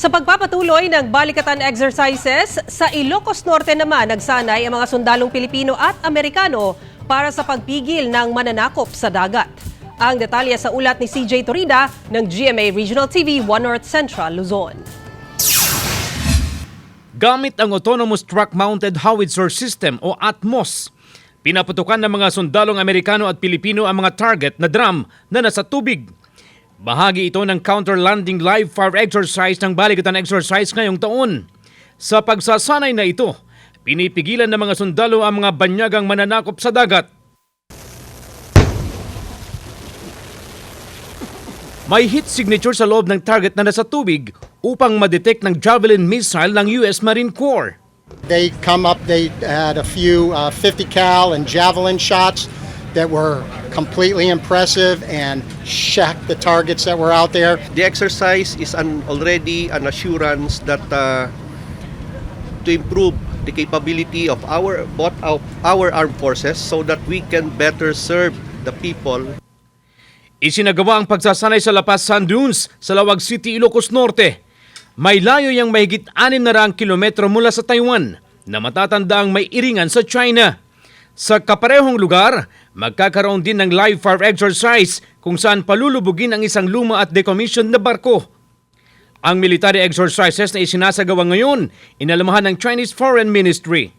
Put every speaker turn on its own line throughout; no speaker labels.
Sa pagpapatuloy ng balikatan exercises, sa Ilocos Norte naman nagsanay ang mga sundalong Pilipino at Amerikano para sa pagpigil ng mananakop sa dagat. Ang detalye sa ulat ni CJ Torida ng GMA Regional TV 1 North Central, Luzon.
Gamit ang Autonomous Truck-Mounted Howitzer System o ATMOS, pinaputukan ng mga sundalong Amerikano at Pilipino ang mga target na drum na nasa tubig. Bahagi ito ng counter-landing live fire exercise ng balikatan exercise ngayong taon. Sa pagsasanay na ito, pinipigilan ng mga sundalo ang mga banyagang mananakop sa dagat. May heat signature sa loob ng target na nasa tubig upang ma-detect ng Javelin missile ng US Marine Corps.
They come up, they had a few 50 cal and Javelin shots that were completely impressive and shocked the targets that were out there.
The exercise is already an assurance that to improve the capability of our armed forces so that we can better serve the people.
Isinagawa ang pagsasanay sa Lapas Sand Dunes sa Lawag City, Ilocos Norte. May layo yang mahigit 600 kilometro mula sa Taiwan na matatanda ang may iringan sa China. Sa kaparehong lugar, magkakaroon din ng live fire exercise kung saan palulubugin ang isang luma at decommissioned na barko. Ang military exercises na isinasagawa ngayon, inalamahan ng Chinese Foreign Ministry.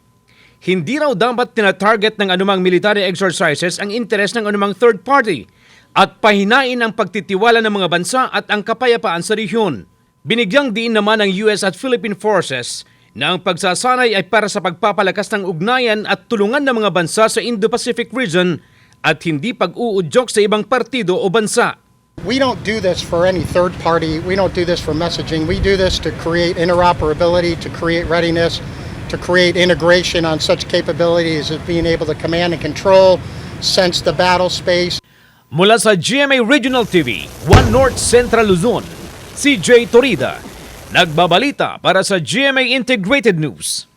Hindi raw dapat tinatarget ng anumang military exercises ang interes ng anumang third party at pahinain ang pagtitiwala ng mga bansa at ang kapayapaan sa rehiyon. Binigyang diin naman ng US at Philippine forces na ang pagsasanay ay para sa pagpapalakas ng ugnayan at tulungan ng mga bansa sa Indo-Pacific region at hindi pag-uudyok sa ibang partido o bansa.
We don't do this for any third party. We don't do this for messaging. We do this to create interoperability, to create readiness, to create integration on such capabilities as being able to command and control, sense the battle space.
Mula sa GMA Regional TV, 1 North Central Luzon, CJ Torida, nagbabalita para sa GMA Integrated News.